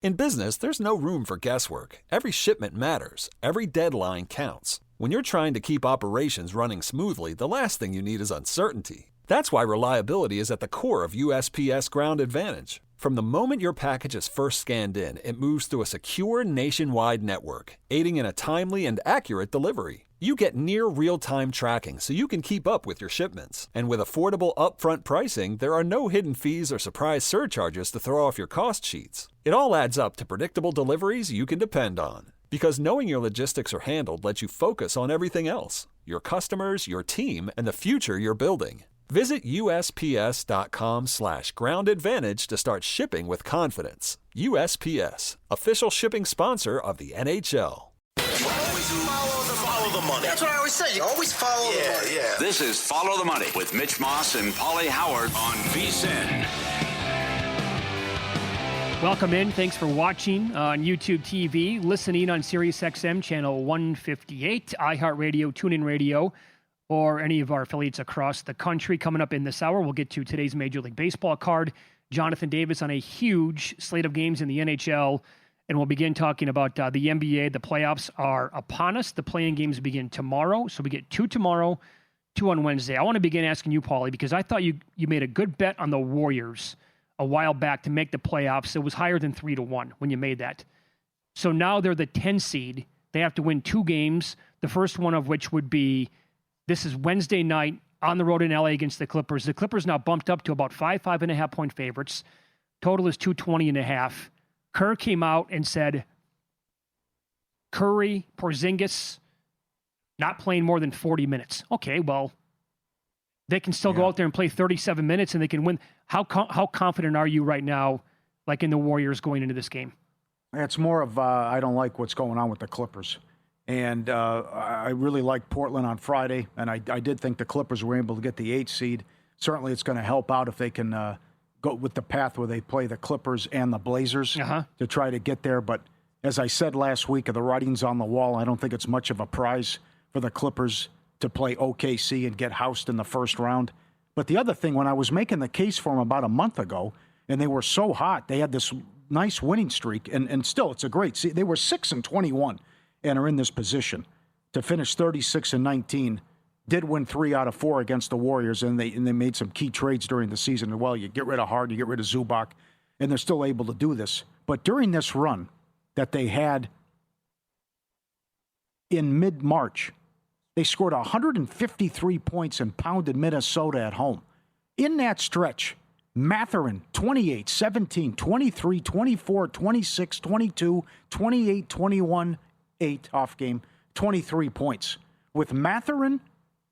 In business, there's no room for guesswork. Every shipment matters. Every deadline counts. When you're trying to keep operations running smoothly, the last thing you need is uncertainty. That's why reliability is at the core of USPS Ground Advantage. From the moment your package is first scanned in, it moves through a secure nationwide network, aiding in a timely and accurate delivery. You get near real-time tracking so you can keep up with your shipments. And with affordable upfront pricing, there are no hidden fees or surprise surcharges to throw off your cost sheets. It all adds up to predictable deliveries you can depend on. Because knowing your logistics are handled lets you focus on everything else: your customers, your team, and the future you're building. Visit USPS.com/Ground Advantage to start shipping with confidence. USPS, official shipping sponsor of the NHL. Always follow the money. That's what I always say. You always follow the money. Yeah. This is Follow the Money with Mitch Moss and Pauly Howard on VSiN. Welcome in. Thanks for watching on YouTube TV, listening on SiriusXM channel 158, iHeartRadio, TuneIn Radio, or any of our affiliates across the country. Coming up in this hour, we'll get to today's Major League Baseball card. Jonathan Davis on a huge slate of games in the NHL. And we'll begin talking about the NBA. The playoffs are upon us. The play-in games begin tomorrow. So we get 2 tomorrow, 2 on Wednesday. I want to begin asking you, Pauly, because I thought you made a good bet on the Warriors a while back to make the playoffs. It was higher than 3-1 when you made that. So now they're the 10 seed. They have to win 2 games, the first one of which would be, this is Wednesday night on the road in LA against the Clippers. The Clippers now bumped up to about 5.5 point favorites. Total is 220.5. Kerr came out and said, Curry, Porzingis, not playing more than 40 minutes. Okay, well, they can still go out there and play 37 minutes and they can win. How confident are you right now, like in the Warriors going into this game? It's more of I don't like what's going on with the Clippers. And I really liked Portland on Friday, and I did think the Clippers were able to get the 8th seed. Certainly it's going to help out if they can go with the path where they play the Clippers and the Blazers to try to get there. But as I said last week, the writing's on the wall. I don't think it's much of a prize for the Clippers to play OKC and get housed in the first round. But the other thing, when I was making the case for them about a month ago, and they were so hot, they had this nice winning streak, and still it's a great season. They were 6-21 and are in this position to finish 36-19. Did win 3 out of 4 against the Warriors, and they made some key trades during the season. Well, you get rid of Harden, you get rid of Zubac, and they're still able to do this. But during this run that they had in mid-March, they scored 153 points and pounded Minnesota at home. In that stretch, Mathurin, 28, 17, 23, 24, 26, 22, 28, 21, 8 off game, 23 points. With Mathurin,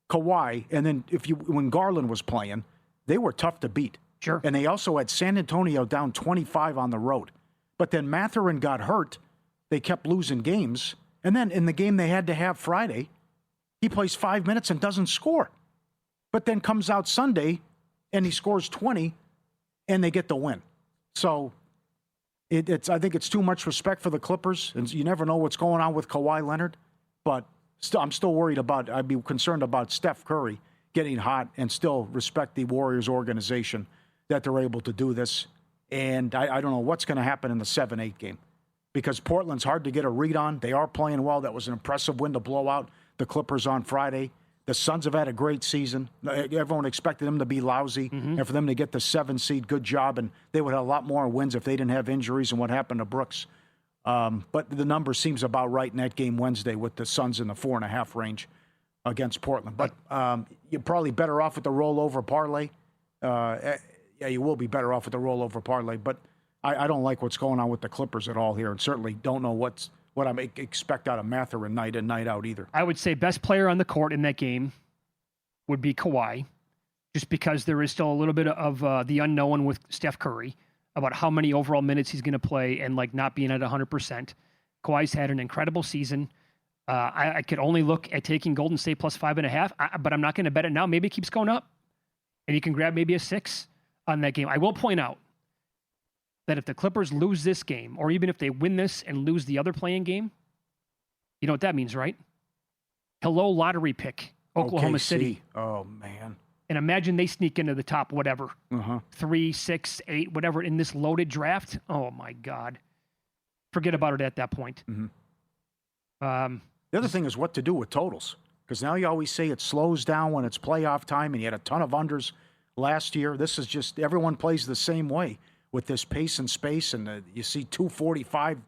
Kawhi, and then when Garland was playing, they were tough to beat. Sure. And they also had San Antonio down 25 on the road. But then Mathurin got hurt. They kept losing games. And then in the game they had to have Friday, he plays 5 minutes and doesn't score. But then comes out Sunday and he scores 20 and they get the win. So I think it's too much respect for the Clippers. And you never know what's going on with Kawhi Leonard. But I'm still worried I'd be concerned about Steph Curry getting hot and still respect the Warriors organization that they're able to do this. And I don't know what's going to happen in the 7-8 game because Portland's hard to get a read on. They are playing well. That was an impressive win to blow out the Clippers on Friday. The Suns have had a great season. Everyone expected them to be lousy. And for them to get the 7 seed, good job. And they would have a lot more wins if they didn't have injuries and what happened to Brooks. But the number seems about right in that game Wednesday with the Suns in the 4.5 range against Portland. But you're probably better off with the rollover parlay. Yeah, you will be better off with the rollover parlay. But I don't like what's going on with the Clippers at all here, and certainly don't know what I expect out of Mathurin night in, night out either. I would say best player on the court in that game would be Kawhi, just because there is still a little bit of the unknown with Steph Curry about how many overall minutes he's going to play and not being at 100%. Kawhi's had an incredible season. I could only look at taking Golden State plus 5.5, but I'm not going to bet it now. Maybe it keeps going up, and you can grab maybe a 6 on that game. I will point out that if the Clippers lose this game, or even if they win this and lose the other playing game, you know what that means, right? Hello, lottery pick, Oklahoma City. Oh, man. And imagine they sneak into the top 3, 6, 8, whatever in this loaded draft. Oh, my God. forget about it at that point. The other thing is what to do with totals. Because now you always say it slows down when it's playoff time, and you had a ton of unders last year. This is just, everyone plays the same way with this pace and space, and you see 245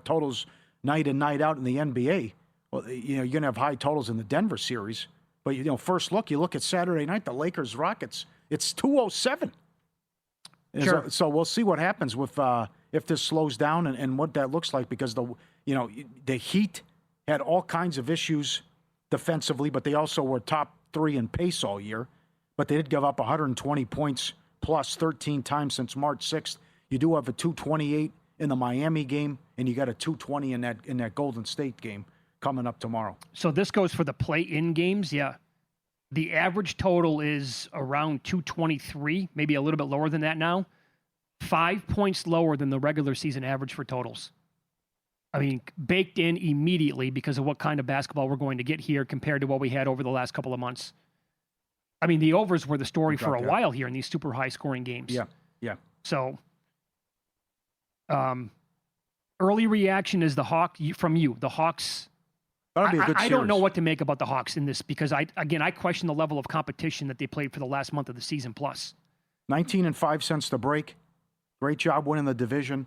totals night in, night out in the NBA. Well, you're going to have high totals in the Denver series. But, first look, you look at Saturday night, the Lakers-Rockets, it's 207. Sure. So we'll see what happens with if this slows down and what that looks like, because the Heat had all kinds of issues defensively, but they also were top 3 in pace all year. But they did give up 120 points plus 13 times since March 6th. You do have a 228 in the Miami game, and you got a 220 in that Golden State game coming up tomorrow. So this goes for the play-in games, yeah. The average total is around 223, maybe a little bit lower than that now. 5 points lower than the regular season average for totals. I mean, baked in immediately because of what kind of basketball we're going to get here compared to what we had over the last couple of months. I mean, the overs were the story for a while here in these super high-scoring games. Yeah. So, early reaction is from you. The Hawks. That'll be a good I series. don't know what to make about the Hawks in this because I question the level of competition that they played for the last month of the season plus. 19-5 since the break. Great job winning the division.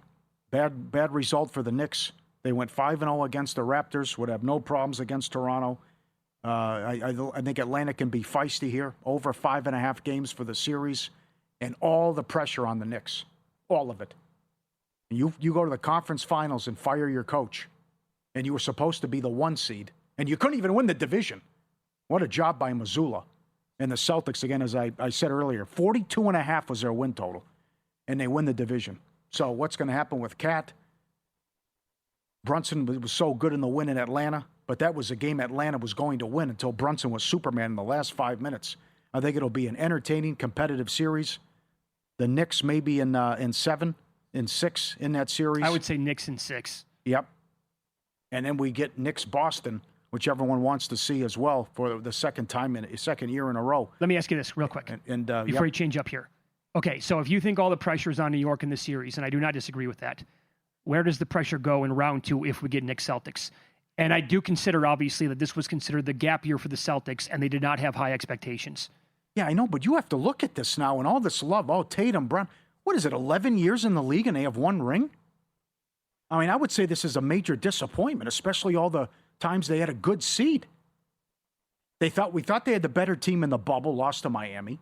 Bad result for the Knicks. They went 5-0 against the Raptors. Would have no problems against Toronto. I think Atlanta can be feisty here. Over 5.5 games for the series, and all the pressure on the Knicks, all of it. And you go to the conference finals and fire your coach, and you were supposed to be the 1 seed, and you couldn't even win the division. What a job by Missoula. And the Celtics, again, as I said earlier, 42.5 was their win total, and they win the division. So what's going to happen with Cat? Brunson was so good in the win in Atlanta, but that was a game Atlanta was going to win until Brunson was Superman in the last 5 minutes. I think it'll be an entertaining, competitive series. The Knicks maybe in 7, in 6 in that series. I would say Knicks in 6. Yep. And then we get Knicks-Boston, which everyone wants to see as well for the second year in a row. Let me ask you this real quick before you change up here. Okay, so if you think all the pressure is on New York in this series, and I do not disagree with that, where does the pressure go in round 2 if we get Knicks Celtics? And I do consider, obviously, that this was considered the gap year for the Celtics, and they did not have high expectations. Yeah, I know, but you have to look at this now and all this love. Oh, Tatum, Brown. What is it, 11 years in the league and they have 1 ring? I mean, I would say this is a major disappointment, especially all the times they had a good seed. We thought they had the better team in the bubble, lost to Miami.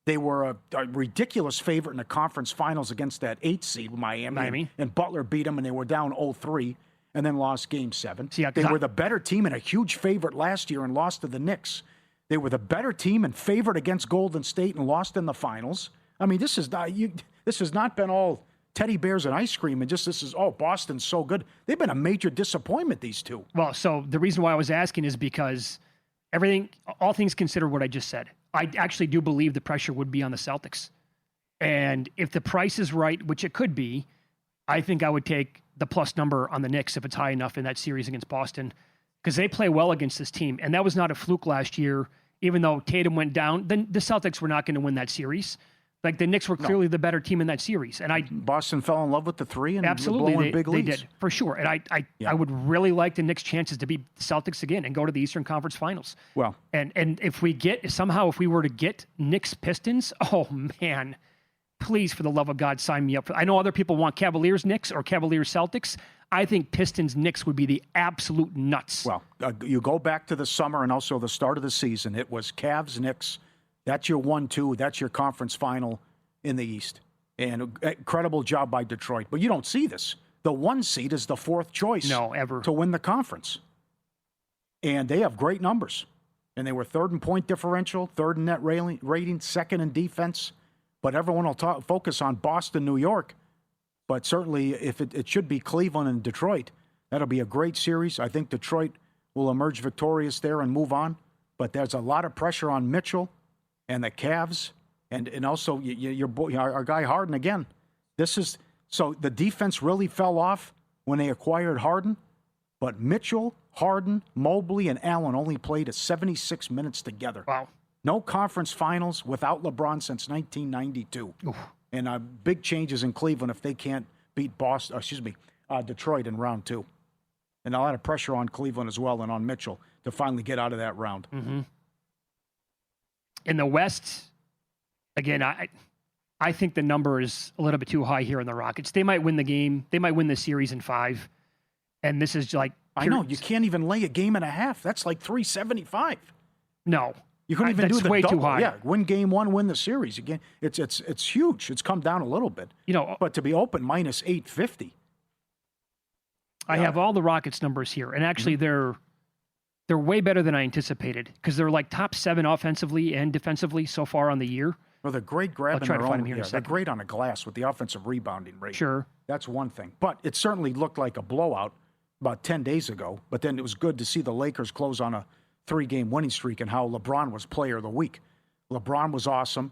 They were a ridiculous favorite in the conference finals against that 8 seed, Miami. And Butler beat them, and they were down 0-3 and then lost Game 7. They were the better team and a huge favorite last year and lost to the Knicks. They were the better team and favored against Golden State and lost in the finals. I mean, this has not been all teddy bears and ice cream and Boston's so good. They've been a major disappointment, these two. Well, so the reason why I was asking is because all things considered what I just said, I actually do believe the pressure would be on the Celtics. And if the price is right, which it could be, I think I would take the plus number on the Knicks if it's high enough in that series against Boston, because they play well against this team. And that was not a fluke last year. Even though Tatum went down, then the Celtics were not going to win that series. Like, the Knicks were clearly the better team in that series. And Boston fell in love with the 3 and absolutely blowing big leads. They did, for sure. And I would really like the Knicks' chances to beat the Celtics again and go to the Eastern Conference Finals. Well, and if we were to get Knicks Pistons, oh man, please, for the love of God, sign me up. I know other people want Cavaliers Knicks or Cavaliers Celtics. I think Pistons Knicks would be the absolute nuts. Well, you go back to the summer and also the start of the season. It was Cavs Knicks. That's your 1-2. That's your conference final in the East. And incredible job by Detroit. But you don't see this. The 1 seed is the 4th choice to win the conference. And they have great numbers. And they were 3rd in point differential, 3rd in net rating, 2nd in defense. But everyone will focus on Boston, New York. But certainly, if it should be Cleveland and Detroit, that'll be a great series. I think Detroit will emerge victorious there and move on. But there's a lot of pressure on Mitchell and the Cavs, and also your boy, our guy Harden again. So the defense really fell off when they acquired Harden, but Mitchell, Harden, Mobley, and Allen only played 76 minutes together. Wow. No conference finals without LeBron since 1992. Oof. And big changes in Cleveland if they can't beat Detroit in round 2. And a lot of pressure on Cleveland as well and on Mitchell to finally get out of that round. Mm-hmm. In the West, again, I think the number is a little bit too high here in the Rockets. They might win the game. They might win the series in 5. And this is like... I know. You can't even lay a game and a half. That's like 375. No. You couldn't even do the way double. Too high. Yeah, win game 1, win the series. Again, it's huge. It's come down a little bit. But to be open, minus 850. I have all the Rockets numbers here, and actually they're way better than I anticipated because they're like top 7 offensively and defensively so far on the year. Well, they're great grabbing their own. They're great on the glass with the offensive rebounding rate. Sure. That's one thing. But it certainly looked like a blowout about 10 days ago. But then it was good to see the Lakers close on a 3-game winning streak and how LeBron was player of the week. LeBron was awesome,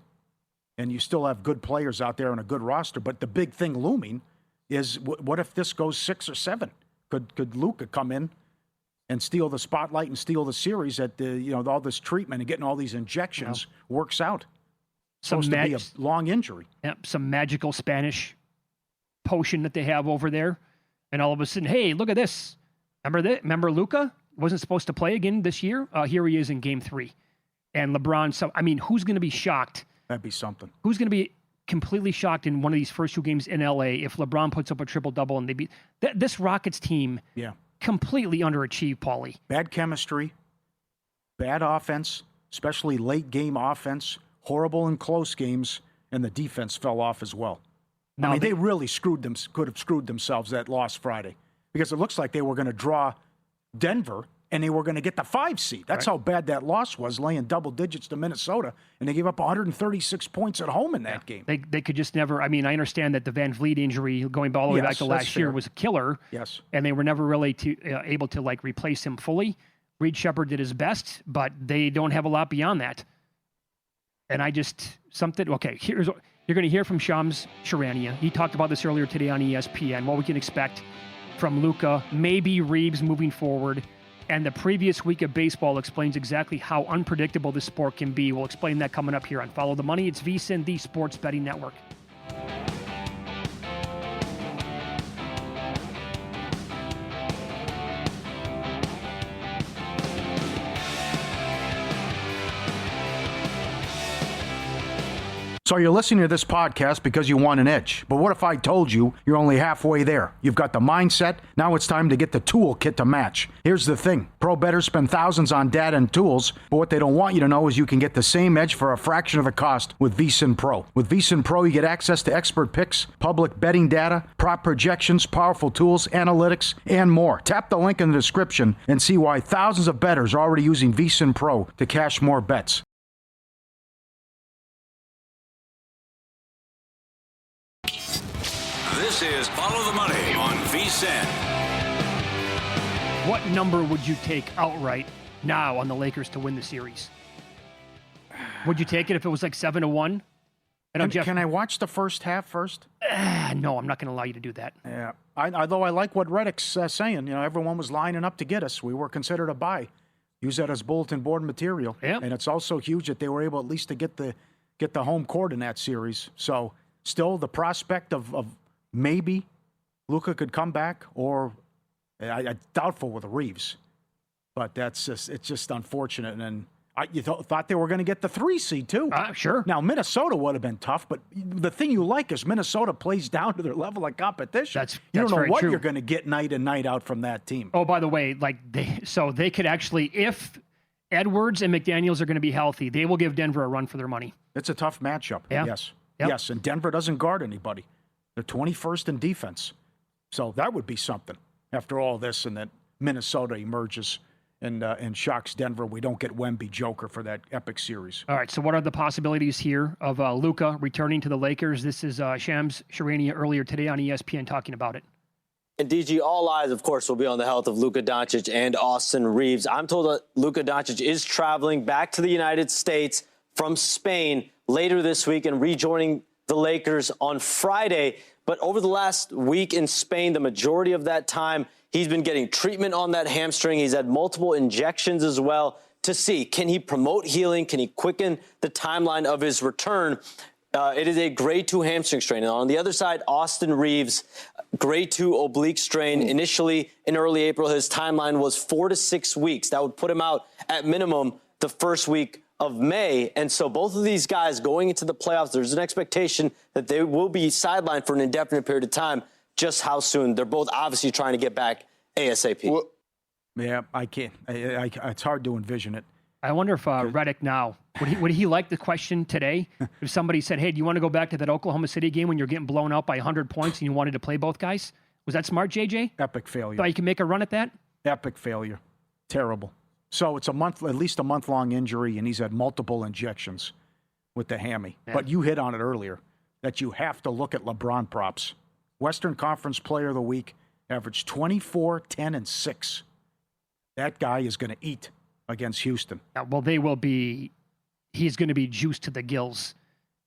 and you still have good players out there and a good roster. But the big thing looming is what if this goes 6 or 7? Could Luka come in and steal the spotlight and steal the series at all this treatment and getting all these injections works out? Supposed to be a long injury. Yep, some magical Spanish potion that they have over there. And all of a sudden, hey, look at this. Remember Luka? Wasn't supposed to play again this year? Here he is in game 3. And LeBron, who's going to be shocked? That'd be something. Who's going to be completely shocked in one of these first 2 games in LA if LeBron puts up a triple-double and they beat this Rockets team? Yeah. Completely underachieved, Pauly. Bad chemistry, bad offense, especially late game offense, horrible in close games, and the defense fell off as well. Now, they really could have screwed themselves that loss Friday because it looks like they were going to draw Denver and they were going to get the 5 seed. That's how bad that loss was, laying double digits to Minnesota, and they gave up 136 points at home in that game. They could just never. I understand that the Van Vliet injury going all the way back to last year was a killer. Yes, and they were never really able to replace him fully. Reed Shepherd did his best, but they don't have a lot beyond that. And okay. You're going to hear from Shams Charania. He talked about this earlier today on ESPN. What we can expect from Luka, maybe Reeves moving forward. And the previous week of baseball explains exactly how unpredictable this sport can be. We'll explain that coming up here on Follow the Money. It's VSiN, the Sports Betting Network. So you're listening to this podcast because you want an edge. But what if I told you you're only halfway there? You've got the mindset. Now it's time to get the toolkit to match. Here's the thing. Pro bettors spend thousands on data and tools, but what they don't want you to know is you can get the same edge for a fraction of the cost with VSiN Pro. With VSiN Pro, you get access to expert picks, public betting data, prop projections, powerful tools, analytics, and more. Tap the link in the description and see why thousands of bettors are already using VSiN Pro to cash more bets. This is Follow the Money on VSiN. What number would you take outright now on the Lakers to win the series? Would you take it if it was like 7-1? Can I watch the first half first? No, I'm not going to allow you to do that. Yeah. Although I like what Reddick's saying. Everyone was lining up to get us. We were considered a buy. Use that as bulletin board material. Yep. And it's also huge that they were able at least to get the home court in that series. So still the prospect of maybe Luka could come back, or I doubtful with Reeves. But it's just unfortunate. And you thought they were going to get the 3 seed too. Sure. Now, Minnesota would have been tough, but the thing you like is Minnesota plays down to their level of competition. You don't know what you're going to get night in, night out from that team. Oh, by the way, they could actually, if Edwards and McDaniels are going to be healthy, they will give Denver a run for their money. It's a tough matchup. Yeah. Yes. Yep. Yes, and Denver doesn't guard anybody. They're 21st in defense. So that would be something after all this, and that Minnesota emerges and shocks Denver. We don't get Wemby Joker for that epic series. All right, so what are the possibilities here of Luka returning to the Lakers? This is Shams Charania earlier today on ESPN talking about it. And DG, all eyes, of course, will be on the health of Luka Doncic and Austin Reeves. I'm told that Luka Doncic is traveling back to the United States from Spain later this week and rejoining the Lakers on Friday. But over the last week in Spain, the majority of that time, he's been getting treatment on that hamstring. He's had multiple injections as well to see, can he promote healing? Can he quicken the timeline of his return? It is a grade 2 hamstring strain. And on the other side, Austin Reeves, grade 2 oblique strain. Initially, in early April, his timeline was 4 to 6 weeks. That would put him out at minimum the first week of May. And so both of these guys going into the playoffs, there's an expectation that they will be sidelined for an indefinite period of time. Just how soon? They're both obviously trying to get back ASAP. Well, yeah, I can't. It's hard to envision it. I wonder if Reddick now, would he like the question today? If somebody said, hey, do you want to go back to that Oklahoma City game when you're getting blown out by 100 points and you wanted to play both guys? Was that smart, JJ? Epic failure. Thought you could make a run at that? Epic failure. Terrible. So it's at least a month-long injury, and he's had multiple injections with the hammy. Yeah. But you hit on it earlier, that you have to look at LeBron props. Western Conference Player of the Week, averaged 24, 10, and 6. That guy is going to eat against Houston. Well, he's going to be juiced to the gills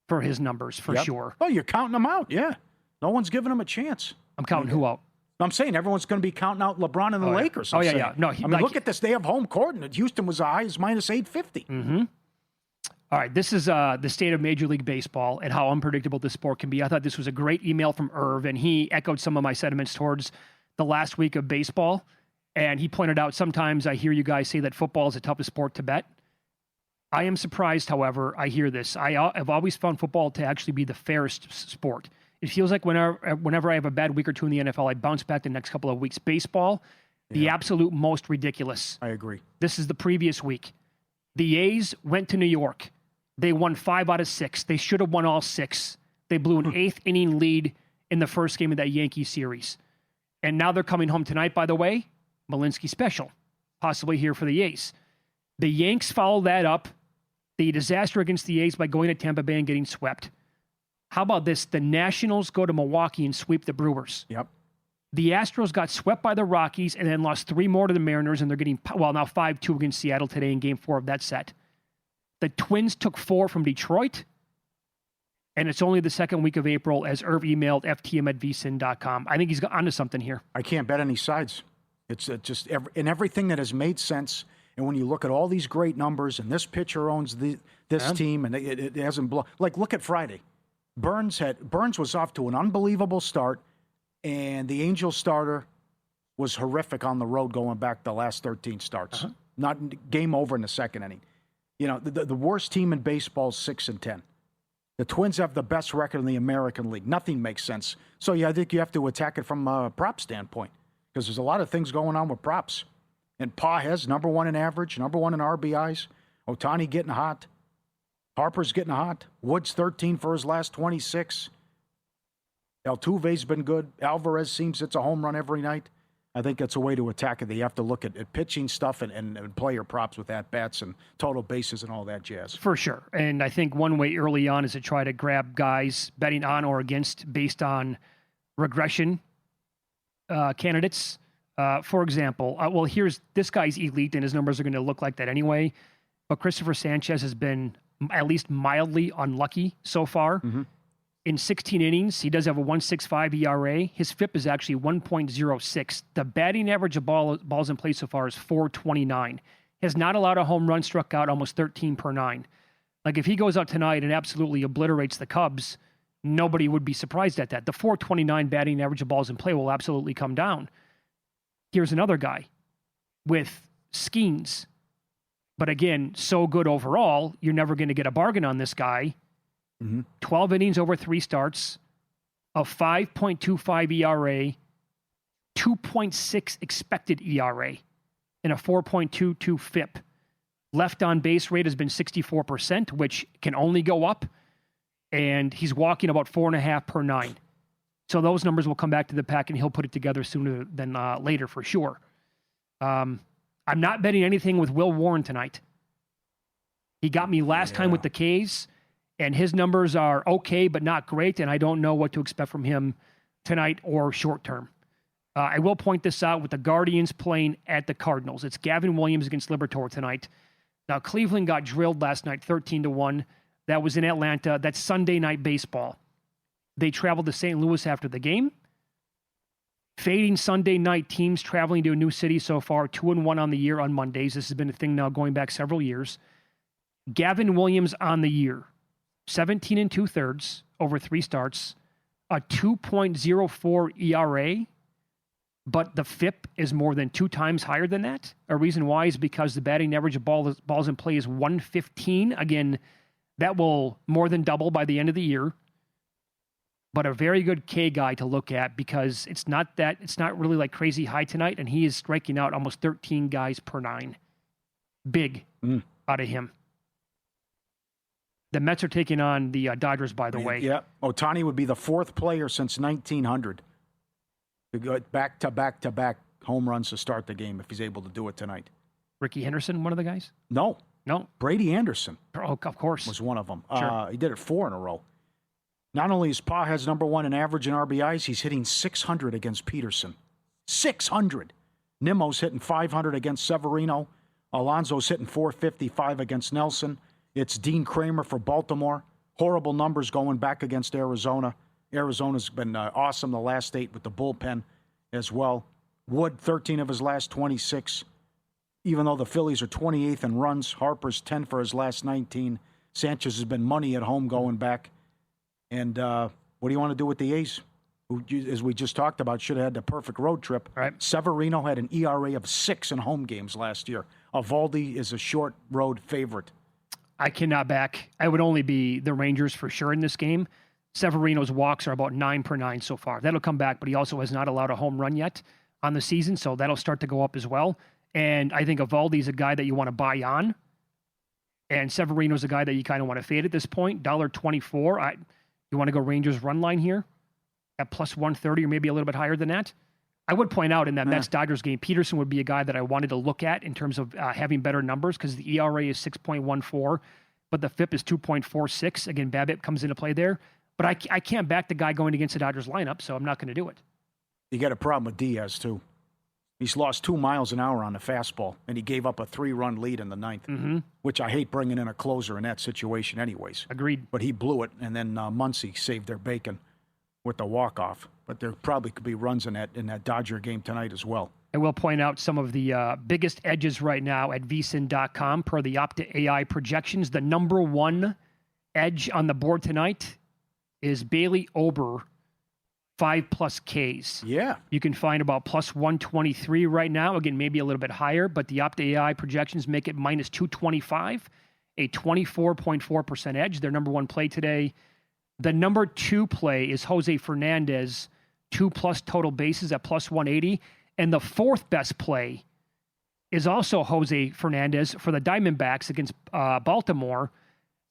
for his numbers, for sure. Oh, you're counting them out, yeah. No one's giving him a chance. I'm counting who out? I'm saying everyone's going to be counting out LeBron and the Lakers. Yeah. No, look at this. They have home court, and Houston was high as minus 850. Mm-hmm. All right, this is the state of Major League Baseball and how unpredictable this sport can be. I thought this was a great email from Irv, and he echoed some of my sentiments towards the last week of baseball. And he pointed out, sometimes I hear you guys say that football is the toughest sport to bet. I am surprised, however, I hear this. I've always found football to actually be the fairest sport. It feels like whenever I have a bad week or two in the NFL, I bounce back the next couple of weeks. Baseball, the absolute most ridiculous. I agree. This is the previous week. The A's went to New York. They won 5 out of 6. They should have won all 6. They blew an 8th inning lead in the first game of that Yankee series. And now they're coming home tonight, by the way. Malinsky special, possibly here for the A's. The Yanks followed that up, the disaster against the A's, by going to Tampa Bay and getting swept. How about this? The Nationals go to Milwaukee and sweep the Brewers. Yep. The Astros got swept by the Rockies and then lost 3 more to the Mariners, and they're getting, now 5-2 against Seattle today in Game 4 of that set. The Twins took 4 from Detroit, and it's only the second week of April, as Irv emailed ftm@vsin.com. I think he's onto something here. I can't bet any sides. It's just in everything that has made sense. And when you look at all these great numbers, and this pitcher owns this team, and it hasn't blown. Like, look at Friday. Burns was off to an unbelievable start, and the Angels starter was horrific on the road going back the last 13 starts. Not game over in the second inning. You know, the worst team in baseball is 6-10. The Twins have the best record in the American League. Nothing makes sense. So, yeah, I think you have to attack it from a prop standpoint, because there's a lot of things going on with props. And Pages, number 1 in average, number 1 in RBIs. Ohtani getting hot. Harper's getting hot. Woods 13 for his last 26. Altuve's been good. Alvarez seems it's a home run every night. I think that's a way to attack it. You have to look at pitching stuff and player props with at-bats and total bases and all that jazz. For sure. And I think one way early on is to try to grab guys betting on or against based on regression candidates. For example, here's this guy's elite, and his numbers are going to look like that anyway. But Christopher Sanchez has been at least mildly unlucky so far. Mm-hmm. In 16 innings, he does have a 1.65 ERA. His FIP is actually 1.06. The batting average of balls in play so far is 429. He has not allowed a home run, struck out almost 13 per 9. Like, if he goes out tonight and absolutely obliterates the Cubs, nobody would be surprised at that. The 429 batting average of balls in play will absolutely come down. Here's another guy with Skeens. But again, so good overall, you're never going to get a bargain on this guy. Mm-hmm. 12 innings over 3 starts, a 5.25 ERA, 2.6 expected ERA, and a 4.22 FIP. Left on base rate has been 64%, which can only go up. And he's walking about 4.5 per 9. So those numbers will come back to the pack, and he'll put it together sooner than later for sure. I'm not betting anything with Will Warren tonight. He got me last time with the K's, and his numbers are okay but not great, and I don't know what to expect from him tonight or short term. I will point this out with the Guardians playing at the Cardinals. It's Gavin Williams against Liberatore tonight. Now, Cleveland got drilled last night 13-1. That was in Atlanta. That's Sunday night baseball. They traveled to St. Louis after the game. Fading Sunday night, teams traveling to a new city so far, 2-1 on the year on Mondays. This has been a thing now going back several years. Gavin Williams on the year, 17 and 2/3 over 3 starts, a 2.04 ERA, but the FIP is more than 2 times higher than that. A reason why is because the batting average of balls in play is 115. Again, that will more than double by the end of the year. But a very good K guy to look at because it's not really like crazy high tonight, and he is striking out almost 13 guys per 9. Big out of him. The Mets are taking on the Dodgers, by the way. Yeah, Ohtani would be the 4th player since 1900 to go back-to-back home runs to start the game if he's able to do it tonight. Ricky Henderson, one of the guys? No. Brady Anderson. Oh, of course. Was one of them. Sure. He did it 4 in a row. Not only is Pa has number 1 in average in RBIs, he's hitting 600 against Peterson. 600. Nimmo's hitting 500 against Severino. Alonso's hitting 455 against Nelson. It's Dean Kramer for Baltimore. Horrible numbers going back against Arizona. Arizona's been awesome the last 8 with the bullpen as well. Wood, 13 of his last 26. Even though the Phillies are 28th in runs, Harper's 10 for his last 19. Sanchez has been money at home going back. And what do you want to do with the A's? Who, as we just talked about, should have had the perfect road trip. Right. Severino had an ERA of 6 in home games last year. Eovaldi is a short road favorite. I cannot back. I would only be the Rangers for sure in this game. Severino's walks are about 9 per 9 so far. That'll come back, but he also has not allowed a home run yet on the season, so that'll start to go up as well. And I think Eovaldi's a guy that you want to buy on. And Severino's a guy that you kind of want to fade at this point. $1.24. You want to go Rangers run line here at plus 130 or maybe a little bit higher than that? I would point out in that Mets-Dodgers game, Peterson would be a guy that I wanted to look at in terms of having better numbers because the ERA is 6.14, but the FIP is 2.46. Again, BABIP comes into play there. But I can't back the guy going against the Dodgers lineup, so I'm not going to do it. You got a problem with Diaz, too. He's lost 2 miles an hour on the fastball, and he gave up a 3-run lead in the 9th, which I hate bringing in a closer in that situation anyways. Agreed. But he blew it, and then Muncy saved their bacon with the walk-off. But there probably could be runs in that Dodger game tonight as well. I will point out some of the biggest edges right now at VSiN.com per the Opta AI projections. The number 1 edge on the board tonight is Bailey Ober, 5+ Ks. Yeah. You can find about plus 123 right now. Again, maybe a little bit higher, but the Opta AI projections make it minus 225, a 24.4% edge. Their number 1 play today. The number 2 play is Jose Fernandez, 2+ total bases at plus 180. And the 4th best play is also Jose Fernandez for the Diamondbacks against Baltimore.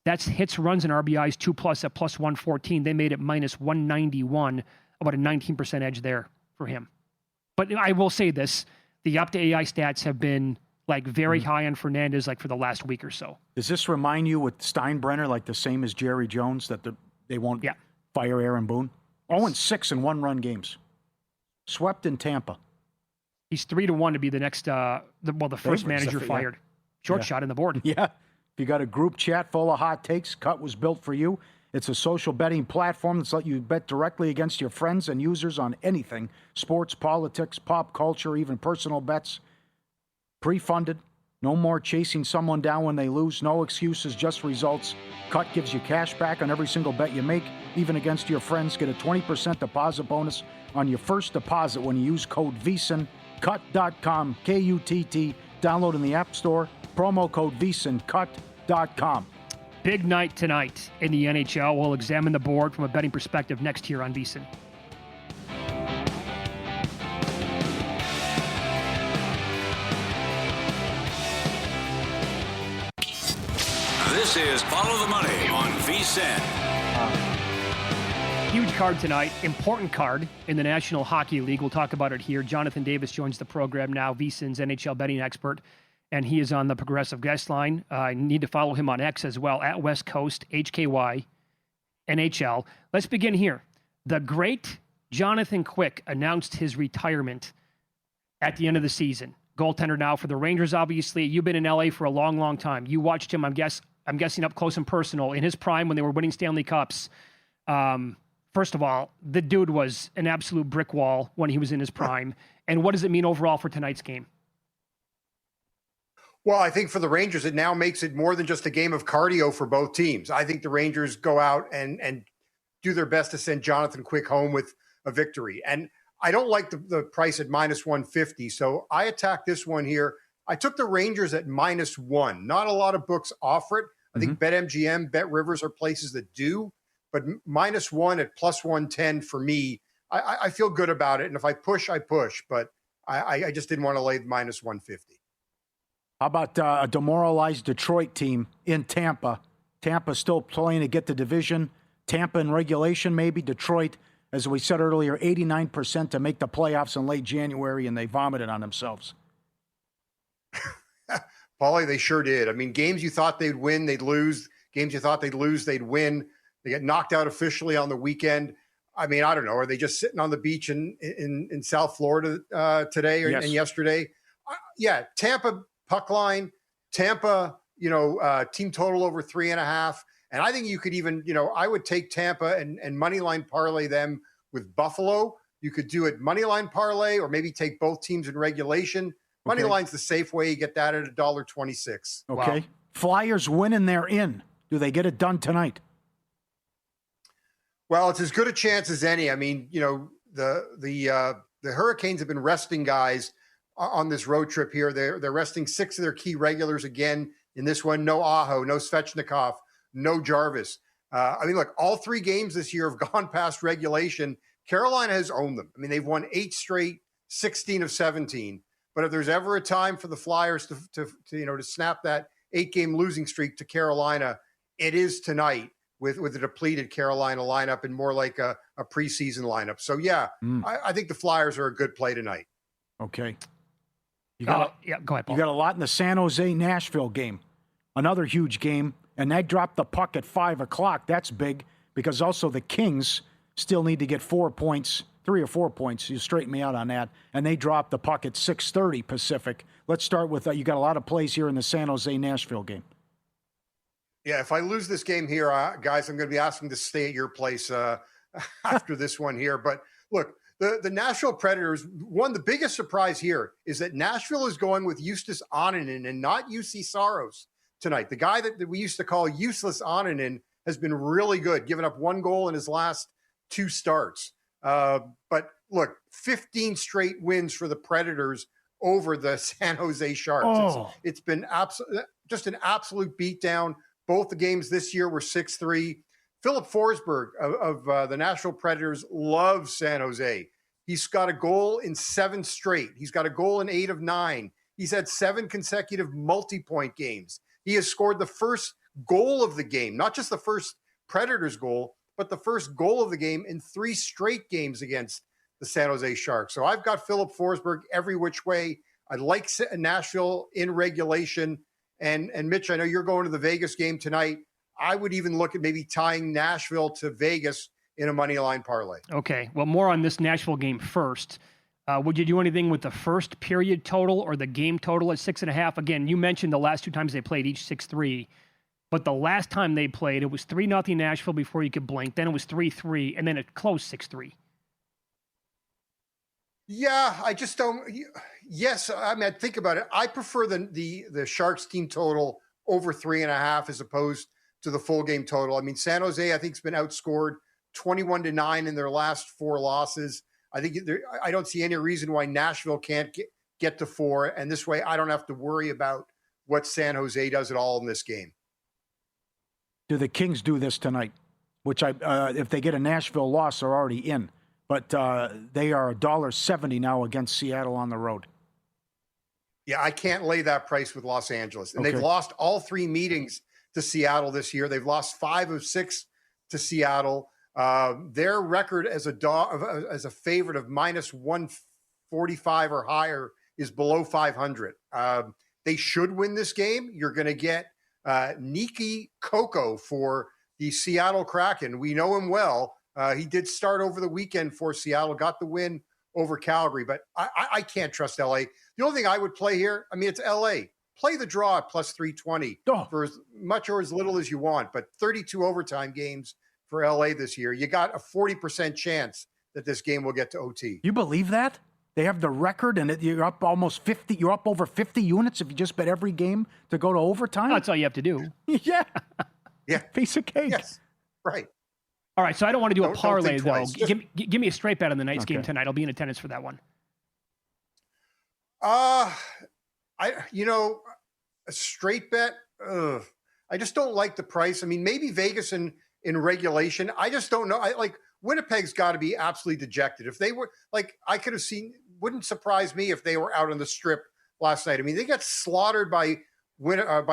That's hits, runs, and RBIs 2+ at plus 114. They made it minus 191, about a 19% edge there for him. But I will say this, the Opta AI stats have been like very high on Fernandez like for the last week or so. Does this remind you with Steinbrenner, like the same as Jerry Jones, that they won't fire Aaron Boone? 0-6 in 1-run games. Swept in Tampa. He's 3-1 to be the next, the first manager fired. Short shot in the board. Yeah. If you got a group chat full of hot takes, Cut was built for you. It's a social betting platform that's let you bet directly against your friends and users on anything. Sports, politics, pop culture, even personal bets. Pre-funded. No more chasing someone down when they lose. No excuses, just results. Cut gives you cash back on every single bet you make, even against your friends. Get a 20% deposit bonus on your first deposit when you use code VSiN. Cut.com, K-U-T-T. Download in the App Store. Promo code VSiN. Cut.com. Big night tonight in the NHL. We'll examine the board from a betting perspective next here on VSiN. This is Follow the Money on VSiN. Huge card tonight, important card in the National Hockey League. We'll talk about it here. Jonathan Davis joins the program now, VSiN's NHL betting expert, and he is on the Progressive Guest Line. I need to follow him on X as well, at West Coast, HKY, NHL. Let's begin here. The great Jonathan Quick announced his retirement at the end of the season. Goaltender now for the Rangers, obviously. You've been in LA for a long, long time. You watched him, I'm guessing, up close and personal in his prime when they were winning Stanley Cups. First of all, the dude was an absolute brick wall when he was in his prime. And what does it mean overall for tonight's game? Well, I think for the Rangers, it now makes it more than just a game of cardio for both teams. I think the Rangers go out and do their best to send Jonathan Quick home with a victory. And I don't like the price at minus 150. So I attacked this one here. I took the Rangers at -1. Not a lot of books offer it. I think BetMGM, BetRivers are places that do. But -1 at plus 110 for me, I feel good about it. And if I push, I push. But I just didn't want to lay the minus 150. How about a demoralized Detroit team in Tampa? Tampa still playing to get the division. Tampa in regulation, maybe. Detroit, as we said earlier, 89% to make the playoffs in late January, and they vomited on themselves. Pauly, they sure did. I mean, games you thought they'd win, they'd lose. Games you thought they'd lose, they'd win. They get knocked out officially on the weekend. I mean, I don't know. Are they just sitting on the beach in South Florida today and yesterday? Yeah, Tampa puck line, Tampa, team total over 3.5. And I think you could even, I would take Tampa and money line parlay them with Buffalo. You could do it money line parlay or maybe take both teams in regulation. Money line's the safe way. You get that at $1.26. Okay. Wow. Flyers win and they're in. Do they get it done tonight? Well, it's as good a chance as any. I mean, the Hurricanes have been resting guys on this road trip here. They're resting 6 of their key regulars again in this one. No Aho, no Svechnikov, no Jarvis. I mean, look, all 3 games this year have gone past regulation. Carolina has owned them. I mean, they've won 8 straight, 16 of 17. But if there's ever a time for the Flyers to snap that 8-game losing streak to Carolina, it is tonight with a depleted Carolina lineup and more like a preseason lineup. So I think the Flyers are a good play tonight. Okay. Go ahead, Paul. You got a lot in the San Jose Nashville game. Another huge game. And they dropped the puck at 5 o'clock. That's big because also the Kings still need to get 4 points, 3 or 4 points. You straighten me out on that. And they dropped the puck at 6:30 Pacific. Let's start with you got a lot of plays here in the San Jose Nashville game. Yeah, if I lose this game here, guys, I'm going to be asking to stay at your place after this one here. But look, the Nashville Predators, the biggest surprise here is that Nashville is going with Justus Annunen and not UC Saros tonight. The guy that we used to call Useless Annunen has been really good, giving up 1 goal in his last 2 starts. But look, 15 straight wins for the Predators over the San Jose Sharks. Oh. It's been just an absolute beatdown. Both the games this year were 6-3. Philip Forsberg of the Nashville Predators loves San Jose. He's got a goal in 7 straight. He's got a goal in 8 of 9. He's had 7 consecutive multi-point games. He has scored the first goal of the game, not just the first Predators goal, but the first goal of the game in 3 straight games against the San Jose Sharks. So I've got Philip Forsberg every which way. I like Nashville in regulation. And Mitch, I know you're going to the Vegas game tonight. I would even look at maybe tying Nashville to Vegas in a money line parlay. Okay. Well, more on this Nashville game first. Would you do anything with the first period total or the game total at 6.5? Again, you mentioned the last 2 times they played each 6-3. But the last time they played, it was 3-0 Nashville before you could blink. Then it was 3-3, and then it closed 6-3. Yeah, I just don't. Yes, I mean, think about it. I prefer the Sharks team total over 3.5 as opposed to the full game total. I mean, San Jose, I think, has been outscored 21-9 in their last 4 losses. I don't see any reason why Nashville can't get to 4, and this way I don't have to worry about what San Jose does at all in this game. Do the Kings do this tonight? Which if they get a Nashville loss, they're already in. But they are $1.70 now against Seattle on the road. Yeah, I can't lay that price with Los Angeles. And they've lost all 3 meetings to Seattle this year. They've lost 5 of 6 to Seattle. Their record as a favorite of minus 145 or higher is below 500. They should win this game. You're going to get Niki Koko for the Seattle Kraken. We know him well. He did start over the weekend for Seattle, got the win over Calgary, but I can't trust LA. The only thing I would play here, I mean, it's LA. Play the draw at plus 320 for as much or as little as you want, but 32 overtime games for LA this year. You got a 40% chance that this game will get to OT. You believe that? They have the record, and you're up almost 50. You're up over 50 units if you just bet every game to go to overtime. That's all you have to do. Yeah. Yeah. Piece of cake. Yes. Right. All right, so I don't want to do a parlay, though. Just, Give me a straight bet on the Knights game tonight. I'll be in attendance for that one. A straight bet, I just don't like the price. I mean, maybe Vegas in regulation. I just don't know. Winnipeg's got to be absolutely dejected. If they were I could have seen, wouldn't surprise me if they were out on the strip last night. I mean, they got slaughtered by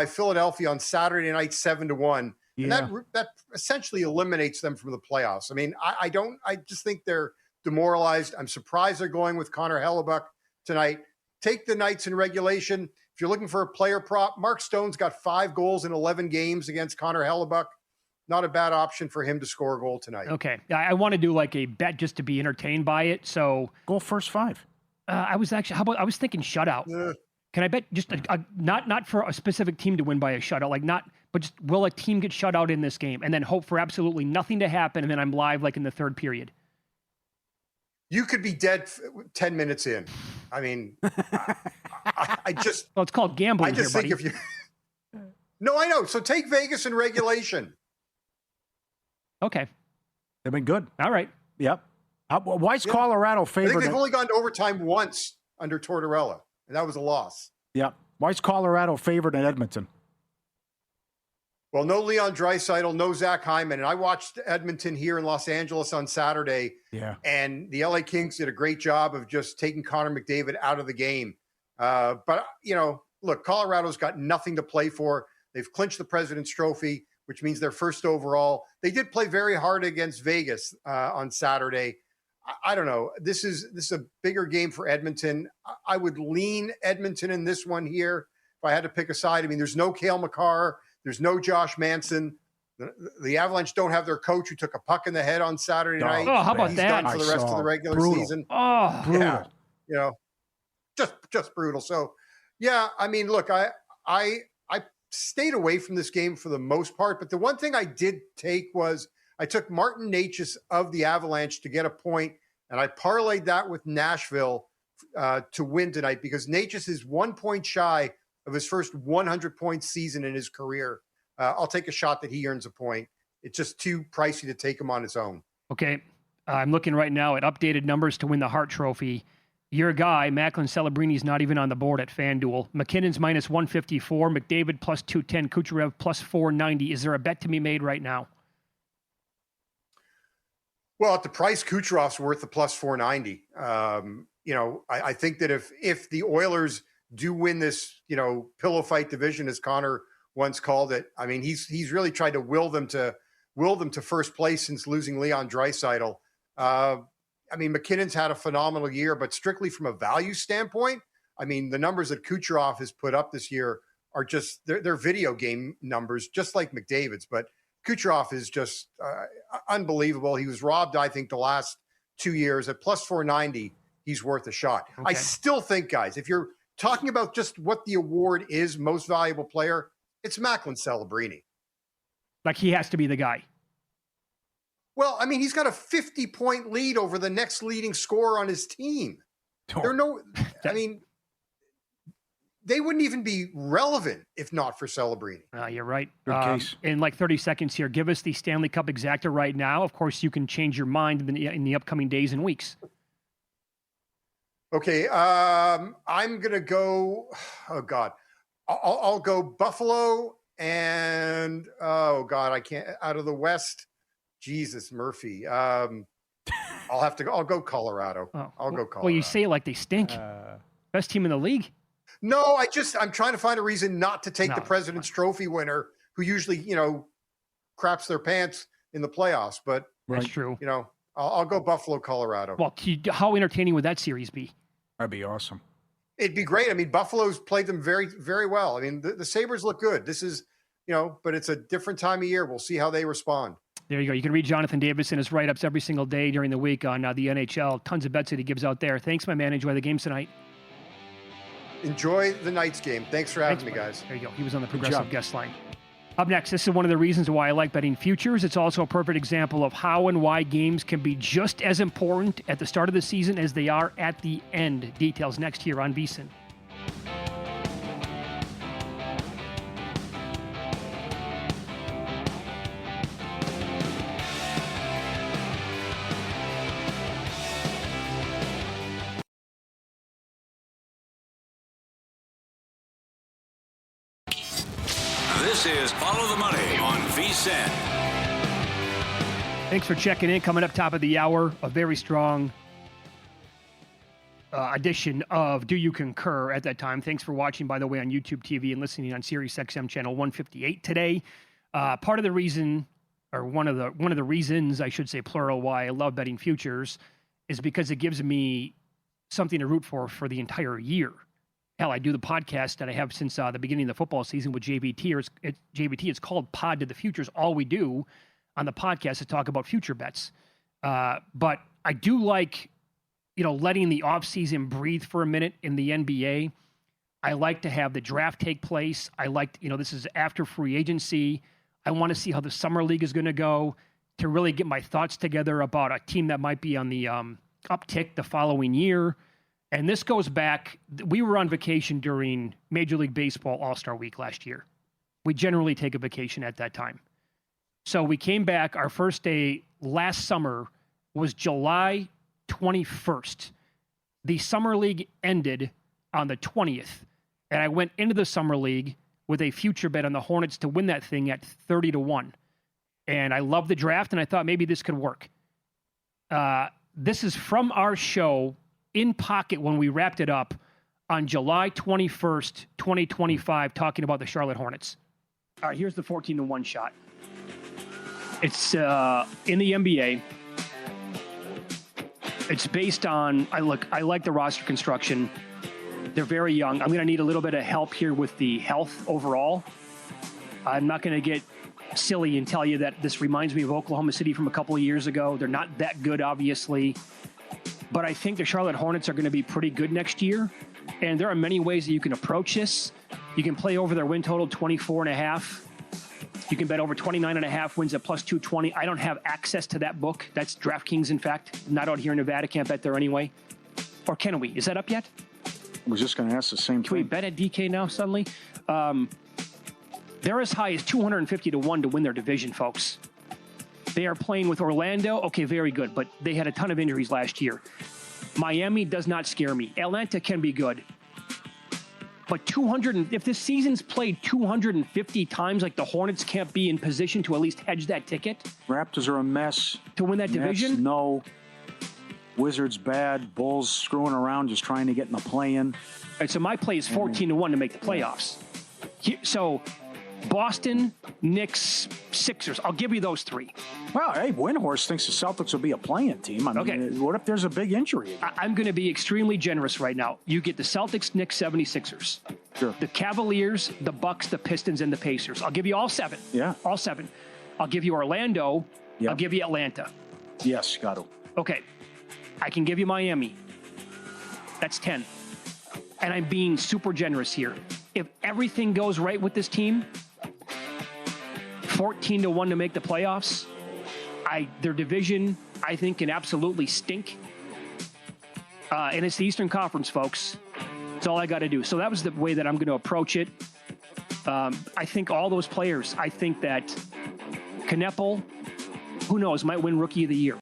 Philadelphia on Saturday night, 7-1. Yeah. And that essentially eliminates them from the playoffs. I mean, I just think they're demoralized. I'm surprised they're going with Connor Hellebuck tonight. Take the Knights in regulation. If you're looking for a player prop, Mark Stone's got 5 goals in 11 games against Connor Hellebuck. Not a bad option for him to score a goal tonight. Okay. I want to do like a bet just to be entertained by it. So go first 5. I was thinking shutout. Can I bet just not for a specific team to win by a shutout, but just will a team get shut out in this game, and then hope for absolutely nothing to happen, and then I'm live like in the third period. You could be dead 10 minutes in. I mean, I just... Well, it's called gambling. I just think if you... No, I know. So take Vegas in regulation. Okay. They've been good. All right. Yep. Why is Colorado favored? I think they've only gone to overtime once under Tortorella, and that was a loss. Yep. Why is Colorado favored in Edmonton? Well, no Leon Draisaitl, no Zach Hyman. And I watched Edmonton here in Los Angeles on Saturday. Yeah. And the LA Kings did a great job of just taking Connor McDavid out of the game. But, look, Colorado's got nothing to play for. They've clinched the President's Trophy, which means they're first overall. They did play very hard against Vegas on Saturday. I don't know. This is a bigger game for Edmonton. I would lean Edmonton in this one here if I had to pick a side. I mean, there's no Cale Makar. There's no Josh Manson. The Avalanche don't have their coach who took a puck in the head on Saturday night. Oh, how about He's that? done for the rest of the regular season. Oh, brutal. Yeah, just brutal. So, yeah, I mean, look, I stayed away from this game for the most part, but the one thing I did take was I took Martin Necas of the Avalanche to get a point, and I parlayed that with Nashville to win tonight because Necas is 1 point shy of his first 100-point season in his career. I'll take a shot that he earns a point. It's just too pricey to take him on his own. Okay. I'm looking right now at updated numbers to win the Hart Trophy. Your guy, Macklin Celebrini's not even on the board at FanDuel. McKinnon's minus 154, McDavid plus 210, Kucherov plus 490. Is there a bet to be made right now? Well, at the price, Kucherov's worth the plus 490. I think that if the Oilers do win this, pillow fight division, as Connor once called it, I mean, he's really tried to will them to first place since losing Leon Draisaitl. I mean, McKinnon's had a phenomenal year, but strictly from a value standpoint, I mean, the numbers that Kucherov has put up this year are just they're video game numbers, just like McDavid's. But Kucherov is just unbelievable. He was robbed, I think, the last 2 years. At plus 490, he's worth a shot. Okay. I still think, guys, if you're talking about just what the award is, most valuable player, it's Macklin Celebrini. Like he has to be the guy. Well, I mean, he's got a 50-point lead over the next leading scorer on his team. They wouldn't even be relevant if not for Celebrini. You're right. Good case. In like 30 seconds here, give us the Stanley Cup exacta right now. Of course, you can change your mind in the upcoming days and weeks. Okay, I'm going to go, oh, God. I'll go Buffalo and, oh, God, I can't, out of the West, Jesus, Murphy. I'll go Colorado. I'll go Colorado. Well, you say it like they stink. Best team in the league. No, I'm trying to find a reason not to take the President's Trophy winner who usually, craps their pants in the playoffs. But that's true. I'll go Buffalo, Colorado. Well, how entertaining would that series be? That'd be awesome. It'd be great. I mean, Buffalo's played them very, very well. I mean, the Sabres look good. This is, but it's a different time of year. We'll see how they respond. There you go. You can read Jonathan Davis in his write-ups every single day during the week on the NHL. Tons of bets that he gives out there. Thanks, my man. Enjoy the games tonight. Enjoy the Knights game. Thanks for having me, guys. There you go. He was on the Progressive guest line. Up next, this is one of the reasons why I like betting futures. It's also a perfect example of how and why games can be just as important at the start of the season as they are at the end. Details next here on VSiN. This is Follow the Money on VSiN. Thanks for checking in. Coming up top of the hour, a very strong edition of Do You Concur at that time. Thanks for watching, by the way, on YouTube TV and listening on Sirius XM channel 158 today. Part of the reason, or one of the reasons, I should say plural, why I love betting futures is because it gives me something to root for the entire year. Hell, I do the podcast that I have since the beginning of the football season with JVT. It's called Pod to the Futures. All we do on the podcast is talk about future bets. But I do like, letting the offseason breathe for a minute in the NBA. I like to have the draft take place. I like, this is after free agency. I want to see how the summer league is going to go to really get my thoughts together about a team that might be on the uptick the following year. And this goes back, we were on vacation during Major League Baseball All-Star Week last year. We generally take a vacation at that time. So we came back, our first day last summer was July 21st. The summer league ended on the 20th. And I went into the summer league with a future bet on the Hornets to win that thing at 30-1. And I loved the draft, and I thought maybe this could work. This is from our show in pocket when we wrapped it up on July 21st, 2025, talking about the Charlotte Hornets. All right, here's the 14-1 shot. It's in the NBA. It's based on, I like the roster construction. They're very young. I'm going to need a little bit of help here with the health overall. I'm not going to get silly and tell you that this reminds me of Oklahoma City from a couple of years ago. They're not that good, obviously. But I think the Charlotte Hornets are going to be pretty good next year. And there are many ways that you can approach this. You can play over their win total, 24.5. You can bet over 29.5 wins at plus 220. I don't have access to that book. That's DraftKings, in fact. Not out here in Nevada. Can't bet there anyway. Or can we? Is that up yet? I was just going to ask the same thing. Can we bet at DK now suddenly? They're as high as 250-1 to win their division, folks. They are playing with Orlando. Okay, very good, but they had a ton of injuries last year. Miami does not scare me. Atlanta can be good. But if this season's played 250 times, like the Hornets can't be in position to at least hedge that ticket. Raptors are a mess. To win that division? Nets, no. Wizards bad. Bulls screwing around, just trying to get in the play-in. All right, so my play is 14-1 to make the playoffs. So Boston, Knicks, Sixers. I'll give you those three. Well, hey, Windhorst thinks the Celtics will be a play-in team. I mean, okay. What if there's a big injury? I'm going to be extremely generous right now. You get the Celtics, Knicks, 76ers. Sure. The Cavaliers, the Bucks, the Pistons, and the Pacers. I'll give you all seven. Yeah. All seven. I'll give you Orlando. Yep. I'll give you Atlanta. Yes, got to. Okay. I can give you Miami. That's 10. And I'm being super generous here. If everything goes right with this team, 14-1 to make the playoffs. Their division, I think, can absolutely stink. And it's the Eastern Conference, folks. That's all I got to do. So that was the way that I'm going to approach it. I think all those players, I think that Kneppel, who knows, might win Rookie of the Year.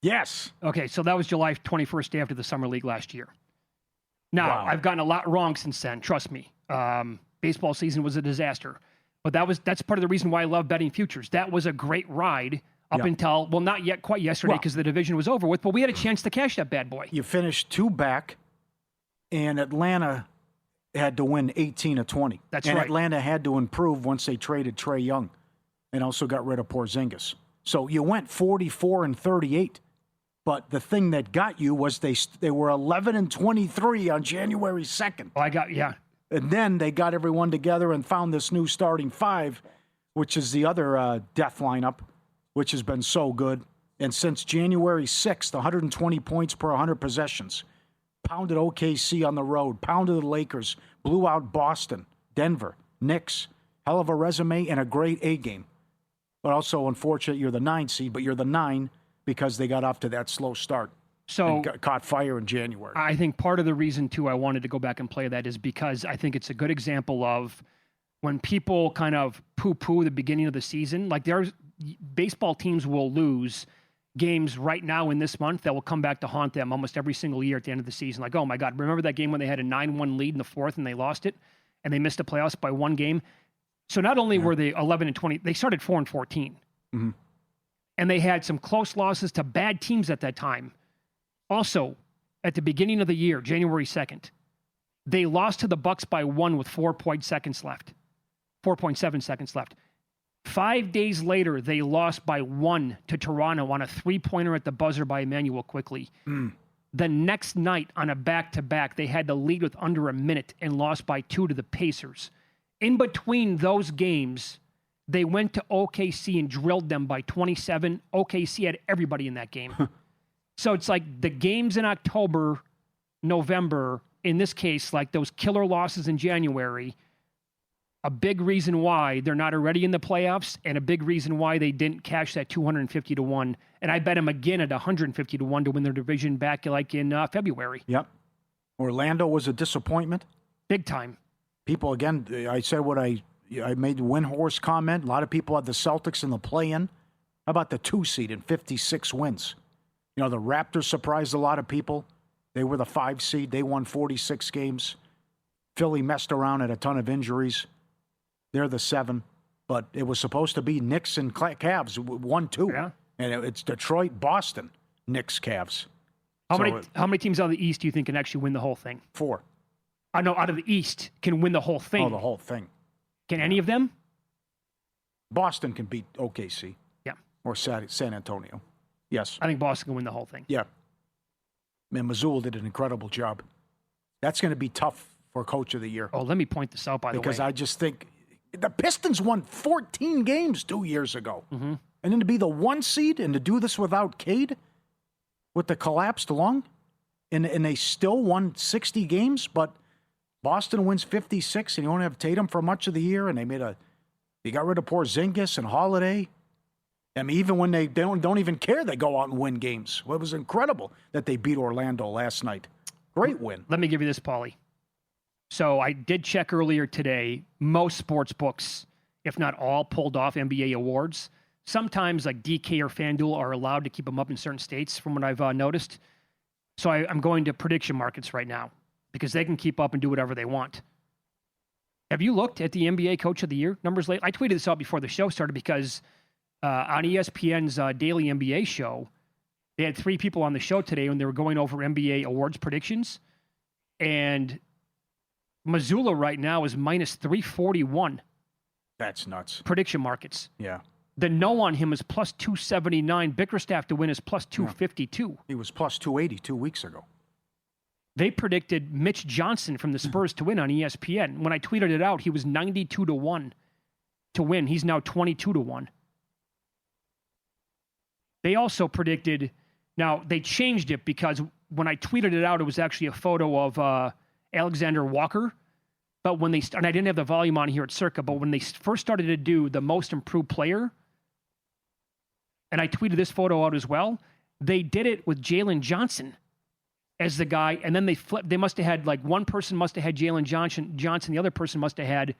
Yes. Okay, so that was July 21st, day after the Summer League last year. Now, I've gotten a lot wrong since then, trust me. Baseball season was a disaster. But that's part of the reason why I love betting futures. That was a great ride up until, well, not yet quite yesterday because the division was over with, but we had a chance to cash that bad boy. You finished 2 back, and Atlanta had to win 18 of 20. That's and right. Atlanta had to improve once they traded Trae Young and also got rid of Porzingis. So you went 44 and 38. But the thing that got you was they were 11 and 23 on January 2nd. Oh, And then they got everyone together and found this new starting 5, which is the other death lineup, which has been so good. And since January 6th, 120 points per 100 possessions. Pounded OKC on the road, pounded the Lakers, blew out Boston, Denver, Knicks, Hell of a resume and a great A game. But also, unfortunate, you're the 9 seed, but you're the 9 because they got off to that slow start. So caught fire in January. I think part of the reason, too, I wanted to go back and play that is because I think it's a good example of when people kind of poo-poo the beginning of the season. Like, baseball teams will lose games right now in this month that will come back to haunt them almost every single year at the end of the season. Like, oh, my God, remember that game when they had a 9-1 lead in the fourth and they lost it? And they missed the playoffs by 1 game? So not only were they 11-20, they started 4-14. Mm-hmm. And they had some close losses to bad teams at that time. Also, at the beginning of the year, January 2nd, they lost to the Bucks by 1 with 4.7 seconds left. 5 days later, they lost by 1 to Toronto on a 3-pointer at the buzzer by Emmanuel Quickly. The next night on a back-to-back, they had to lead with under a minute and lost by 2 to the Pacers. In between those games, they went to OKC and drilled them by 27. OKC had everybody in that game. So it's like the games in October, November, in this case, like those killer losses in January, a big reason why they're not already in the playoffs and a big reason why they didn't cash that 250-1. And I bet them again at 150-1 to win their division back like in February. Yep. Orlando was a disappointment. Big time. People, again, I said what I made the Windhorse comment. A lot of people had the Celtics in the play-in. How about the 2 seed and 56 wins? You know, the Raptors surprised a lot of people. They were the 5 seed. They won 46 games. Philly messed around, had a ton of injuries. They're the 7. But it was supposed to be Knicks and Cavs, 1-2. Yeah. And it's Detroit, Boston, Knicks, Cavs. How many teams out of the East do you think can actually win the whole thing? 4. I know out of the East can win the whole thing. Oh, the whole thing. Can any of them? Boston can beat OKC. Yeah. Or San Antonio. Yes. I think Boston can win the whole thing. Yeah. Man, Mazzulla did an incredible job. That's going to be tough for Coach of the Year. Oh, let me point this out, by the way. Because I just think the Pistons won 14 games 2 years ago. Mm-hmm. And then to be the 1 seed and to do this without Cade with the collapsed lung, and they still won 60 games, but Boston wins 56, and you won't have Tatum for much of the year, and they got rid of Porzingis and Holiday. I mean, even when they don't even care, they go out and win games. Well, it was incredible that they beat Orlando last night. Great win. Let me give you this, Pauly. So I did check earlier today. Most sports books, if not all, pulled off NBA awards. Sometimes like DK or FanDuel are allowed to keep them up in certain states from what I've noticed. So I'm going to prediction markets right now because they can keep up and do whatever they want. Have you looked at the NBA Coach of the Year numbers lately? I tweeted this out before the show started because on ESPN's daily NBA show, they had 3 people on the show today when they were going over NBA awards predictions. And Mazzulla right now is minus 341. That's nuts. Prediction markets. Yeah. The no on him is plus 279. Bickerstaff to win is plus 252. He was plus 280 2 weeks ago. They predicted Mitch Johnson from the Spurs to win on ESPN. When I tweeted it out, he was 92-1 to win. He's now 22-1. They also predicted, now they changed it because when I tweeted it out, it was actually a photo of Alexander Walker. But when they, and I didn't have the volume on here at Circa, but when they first started to do the most improved player, and I tweeted this photo out as well, they did it with Jalen Johnson as the guy, and then they flipped. They must have had, like, one person must have had Jalen Johnson, the other person must have had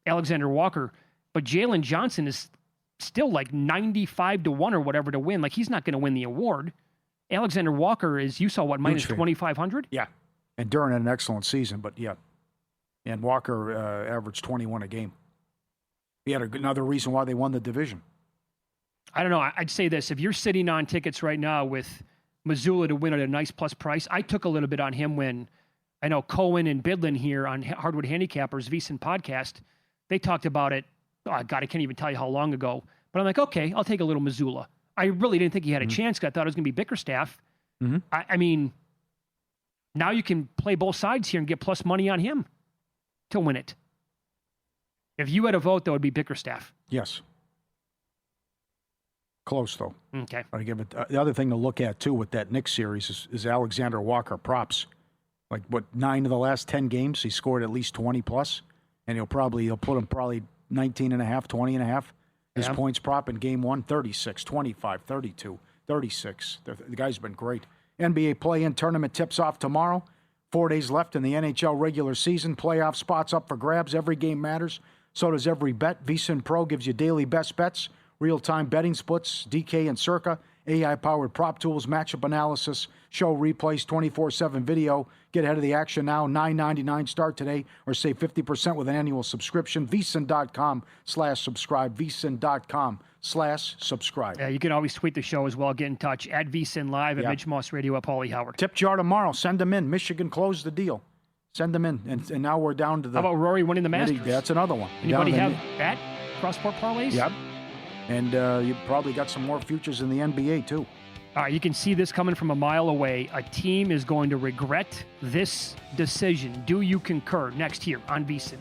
Alexander Walker. But Jalen Johnson is still like 95-1 or whatever to win. Like, he's not going to win the award. Alexander Walker is, you saw what, minus 2,500? Yeah. And Duran had an excellent season, but yeah. And Walker averaged 21 a game. He had another reason why they won the division. I don't know. I'd say this. If you're sitting on tickets right now with Mazzulla to win at a nice plus price, I took a little bit on him when I know Cohen and Bidlin here on Hardwood Handicappers, VSiN podcast, they talked about it. Oh, God, I can't even tell you how long ago. But I'm like, okay, I'll take a little Mazzulla. I really didn't think he had a chance because I thought it was going to be Bickerstaff. Mm-hmm. I mean, now you can play both sides here and get plus money on him to win it. If you had a vote, though, it would be Bickerstaff. Yes. Close, though. Okay. I give it. The other thing to look at, too, with that Knicks series is Alexander Walker props. Like, 9 of the last 10 games, he scored at least 20 plus. And he'll put him probably 19.5, 20.5. His points prop in game 1, 36, 25, 32, 36. The guy's been great. NBA play-in tournament tips off tomorrow. 4 days left in the NHL regular season. Playoff spots up for grabs. Every game matters. So does every bet. VSiN Pro gives you daily best bets, real-time betting splits, DK and Circa, AI-powered prop tools, matchup analysis, show replays, 24/7 video. Get ahead of the action now. $9.99 start today, or save 50% with an annual subscription. VSiN.com/subscribe. VSiN.com/subscribe. Yeah, you can always tweet the show as well. Get in touch at VSiN Live, at Mitch Moss Radio, at Pauly Howard. Tip jar tomorrow. Send them in. Michigan closed the deal. Send them in. And now we're down to the... How about Rory winning the Masters? That's another one. Anybody have that? Cross-sport parlays? Yep. And you probably got some more futures in the NBA, too. All right, you can see this coming from a mile away. A team is going to regret this decision. Do you concur? Next here on VSiN.